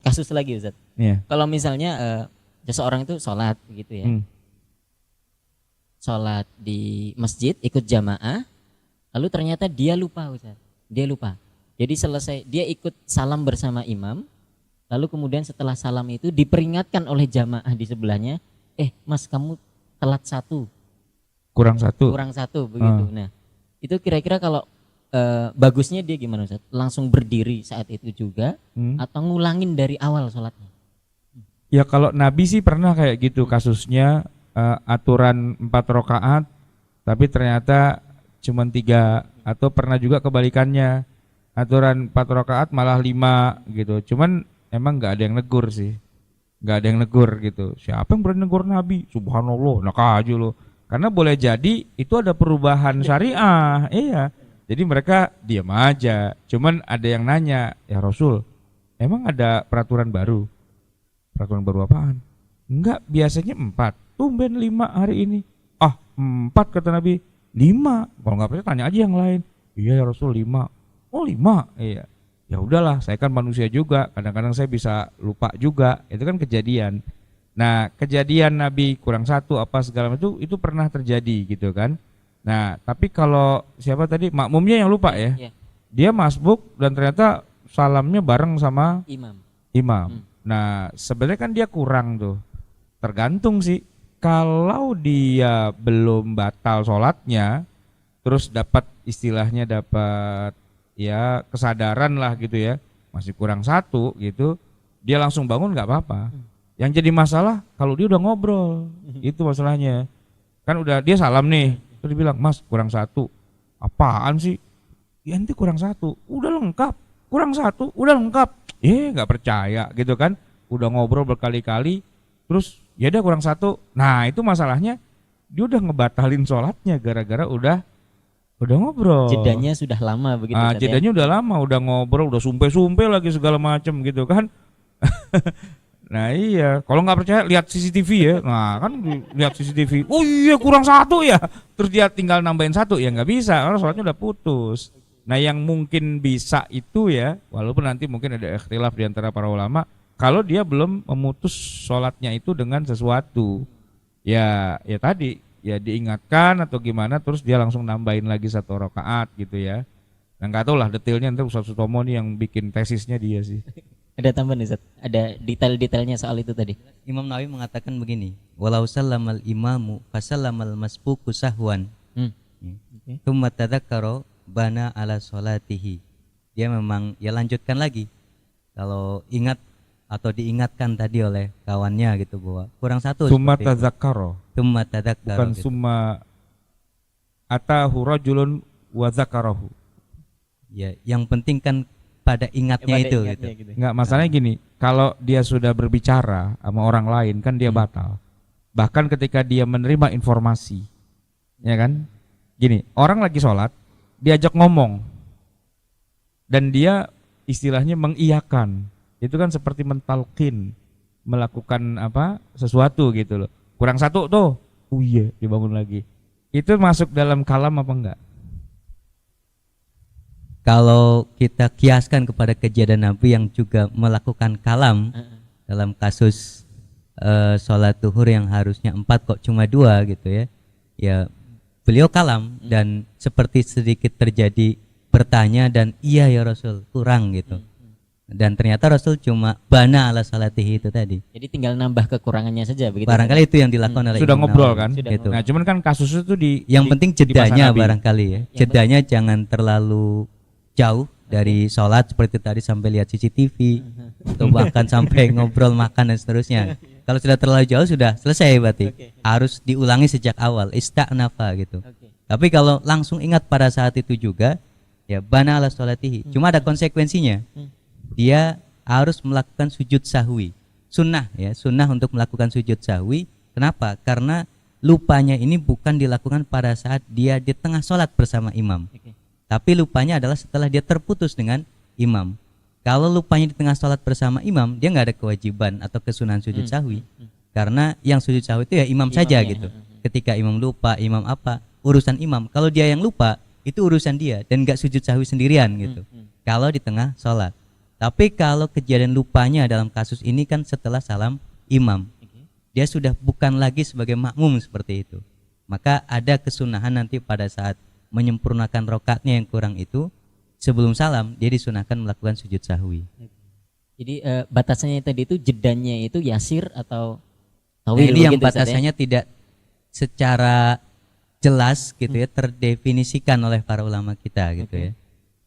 kasus lagi Ustaz. Iya. Kalau misalnya seseorang itu sholat begitu ya. Sholat di masjid ikut jamaah, lalu ternyata dia lupa Ustaz. Dia lupa. Jadi selesai dia ikut salam bersama imam, lalu kemudian setelah salam itu diperingatkan oleh jamaah di sebelahnya, Mas kamu telat satu, Kurang satu. begitu. Nah itu kira-kira kalau bagusnya dia gimana Ustaz? Langsung berdiri saat itu juga atau ngulangin dari awal sholatnya? Ya kalau Nabi sih pernah kayak gitu kasusnya, aturan 4 rakaat tapi ternyata cuma 3, atau pernah juga kebalikannya, aturan 4 rakaat malah 5 gitu. Cuman emang nggak ada yang negur sih, nggak ada yang negur gitu. Siapa yang berani negur Nabi? Subhanallah, nak aja lo. Karena boleh jadi itu ada perubahan syariah, iya. Jadi mereka diam aja. Cuman ada yang nanya, ya Rasul, emang ada peraturan baru? Peraturan baru apaan? Enggak, biasanya 4, tumben 5 hari ini. 4 kata Nabi. 5, kalau nggak percaya tanya aja yang lain. Iya ya Rasul 5. Oh 5, iya. Ya udahlah, saya kan manusia juga, kadang-kadang saya bisa lupa juga. Itu kan kejadian. Nah kejadian Nabi kurang 1 apa segala macam itu pernah terjadi gitu kan. Nah tapi kalau siapa tadi makmumnya yang lupa ya, dia masbuk dan ternyata salamnya bareng sama imam. Nah sebenarnya kan dia kurang tuh. Tergantung sih, kalau dia belum batal sholatnya, terus dapat istilahnya dapat ya kesadaran lah gitu ya, masih kurang 1 gitu, dia langsung bangun nggak apa-apa. Yang jadi masalah kalau dia udah ngobrol, itu masalahnya. Kan udah dia salam nih, terus dia bilang, Mas kurang 1, apaan sih? Ya nanti kurang 1, udah lengkap, kurang 1, udah lengkap. Nggak percaya gitu kan, udah ngobrol berkali-kali, terus ya udah kurang 1. Nah itu masalahnya, dia udah ngebatalin sholatnya gara-gara udah ngobrol. Jedanya sudah lama begitu. Jedanya udah lama, udah ngobrol, udah sumpe-sumpe lagi segala macam gitu kan. Nah iya, kalau nggak percaya lihat CCTV ya. Nah kan lihat CCTV, oh iya kurang 1 ya, terus dia tinggal nambahin 1, ya nggak bisa karena sholatnya udah putus. Nah yang mungkin bisa itu ya, walaupun nanti mungkin ada ikhtilaf di antara para ulama, kalau dia belum memutus sholatnya itu dengan sesuatu, ya tadi ya diingatkan atau gimana, terus dia langsung nambahin lagi 1 rakaat gitu ya. Nah nggak tahu lah detailnya, nanti Ustaz Sutomo nih yang bikin tesisnya dia sih. Ada tambahan Ustaz? Ada detail-detailnya soal itu tadi? Imam Nawawi mengatakan begini, walau sallamal imamu fasallamal masbuku sahwan, tsumma tadzakkara bana ala sholatihi. Dia memang ya lanjutkan lagi. Kalau ingat atau diingatkan tadi oleh kawannya gitu bahwa kurang 1. Tsumma tadzakkara. Bukan gitu. summa atahu rajulun wa dzakarahu. Ya, yang penting kan pada ingatnya itu gitu. Enggak, masalahnya gini, kalau dia sudah berbicara sama orang lain kan dia batal. Bahkan ketika dia menerima informasi, ya kan? Gini, orang lagi sholat, diajak ngomong, dan dia istilahnya mengiyakan, itu kan seperti mentalkin, melakukan sesuatu gitu loh. Kurang 1 tuh, oh iya, dibangun lagi. Itu masuk dalam kalam apa enggak? Kalau kita kiaskan kepada kejadian Nabi yang juga melakukan kalam dalam kasus sholat duhur yang harusnya 4 kok cuma 2 gitu ya. Ya beliau kalam dan seperti sedikit terjadi bertanya dan iya ya Rasul kurang gitu. Dan ternyata Rasul cuma bana ala salatihi itu tadi. Jadi tinggal nambah kekurangannya saja begitu. Barangkali itu yang dilakukan oleh sudah Imam ngobrol Nawawi, kan. gitu. Nah cuman kan kasus itu yang penting jedanya barangkali ya. Jedanya jangan terlalu jauh dari sholat seperti tadi sampai lihat CCTV atau bahkan sampai ngobrol makan dan seterusnya. Kalau sudah terlalu jauh sudah selesai berarti. Harus diulangi sejak awal, ista'nafa gitu. Tapi kalau langsung ingat pada saat itu juga ya bana ala sholatihi. Cuma ada konsekuensinya. Dia harus melakukan sujud sahwi. Sunnah ya, sunnah untuk melakukan sujud sahwi. Kenapa? Karena lupanya ini bukan dilakukan pada saat dia di tengah sholat bersama imam. Tapi lupanya adalah setelah dia terputus dengan imam. Kalau lupanya di tengah sholat bersama imam, dia nggak ada kewajiban atau kesunahan sujud sahwi. Karena yang sujud sahwi itu ya imam saja gitu. Ketika imam lupa, imam apa, urusan imam. Kalau dia yang lupa, itu urusan dia dan nggak sujud sahwi sendirian gitu. Kalau di tengah sholat. Tapi kalau kejadian lupanya dalam kasus ini kan setelah salam imam, dia sudah bukan lagi sebagai makmum seperti itu. Maka ada kesunahan nanti pada saat menyempurnakan rakaatnya yang kurang itu, sebelum salam dia disunahkan melakukan sujud sahwi. Jadi batasannya tadi itu jedanya itu yasir atau Nah, tawil ini yang begitu, Ustaz, ya? batasannya tidak secara jelas gitu ya, terdefinisikan oleh para ulama kita gitu ya.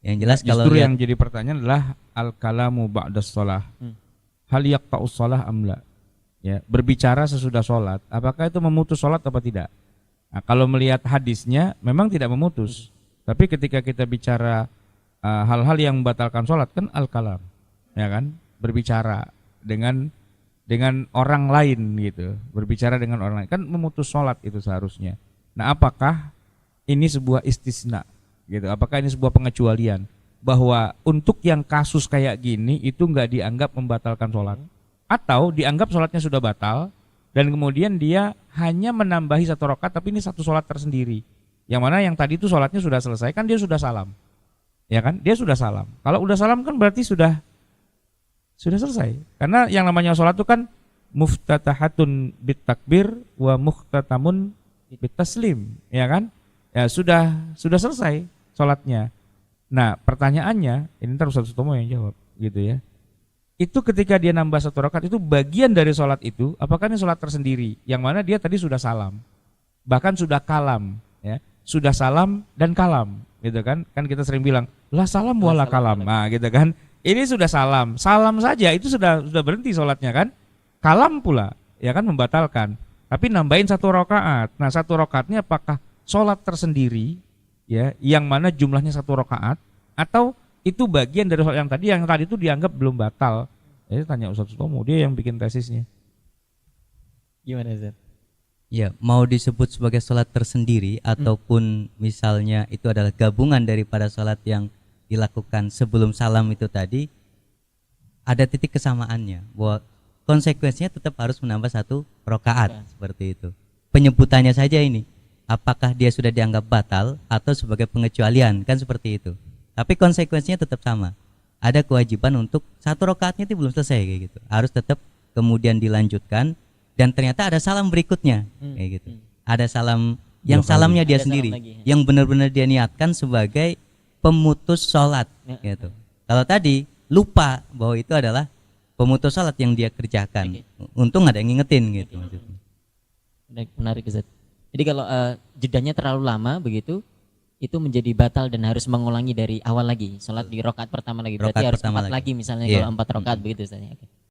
Yang jelas kalau Justru lihat yang jadi pertanyaan adalah al-kalamu ba'das shalah. Hal yaqta'us shalah am la? Ya, berbicara sesudah sholat, apakah itu memutus sholat apa tidak? Nah, kalau melihat hadisnya memang tidak memutus. Tapi ketika kita bicara hal-hal yang membatalkan sholat kan al-kalam, ya kan? Berbicara dengan orang lain gitu, berbicara dengan orang lain kan memutus sholat itu seharusnya. Nah, apakah ini sebuah istisna gitu? Apakah ini sebuah pengecualian bahwa untuk yang kasus kayak gini itu nggak dianggap membatalkan sholat, atau dianggap sholatnya sudah batal dan kemudian dia hanya menambahi satu rakaat tapi ini satu sholat tersendiri, yang mana yang tadi itu sholatnya sudah selesai kan dia sudah salam, ya kan? Dia sudah salam. Kalau udah salam kan berarti sudah selesai. Karena yang namanya sholat itu kan muftatahatun bit takbir wa muhtatamun bit taslim, ya kan? Ya sudah selesai sholatnya. Nah, pertanyaannya ini ntar Ustaz Sutomo yang jawab gitu ya. Itu ketika dia nambah satu rakaat itu bagian dari sholat itu, apakah ini sholat tersendiri? Yang mana dia tadi sudah salam, bahkan sudah kalam, ya, sudah salam dan kalam, gitu kan? Kan kita sering bilang lah salam wala kalam, nah gitu kan? Ini sudah salam saja itu sudah berhenti sholatnya kan? Kalam pula, ya kan membatalkan. Tapi nambahin satu rakaat. Nah, satu rakaatnya apakah sholat tersendiri, ya, yang mana jumlahnya satu rakaat, atau itu bagian dari sholat yang tadi itu dianggap belum batal? Jadi tanya Ustaz Sutomo, dia yang bikin tesisnya. Gimana, Ustaz? ya mau disebut sebagai sholat tersendiri ataupun misalnya itu adalah gabungan daripada sholat yang dilakukan sebelum salam itu tadi, ada titik kesamaannya bahwa konsekuensinya tetap harus menambah satu rakaat seperti itu. Penyebutannya saja ini, apakah dia sudah dianggap batal atau sebagai pengecualian, kan seperti itu. Tapi konsekuensinya tetap sama. Ada kewajiban untuk satu rakaatnya itu belum selesai kayak gitu. Harus tetap kemudian dilanjutkan dan ternyata ada salam berikutnya kayak gitu. Ada salam yang salamnya dia Ada sendiri, salam lagi. yang benar-benar dia niatkan sebagai pemutus sholat gitu. Kalau tadi lupa bahwa itu adalah pemutus sholat yang dia kerjakan. Untung ada yang ngingetin gitu maksudnya. Menarik, Ustaz. Jadi kalau jedanya terlalu lama begitu, itu menjadi batal dan harus mengulangi dari awal lagi, sholat di rakaat pertama lagi. Berarti Rakaat harus pertama 4 lagi misalnya, Iya. kalau 4 rakaat begitu Ustaz. Oke.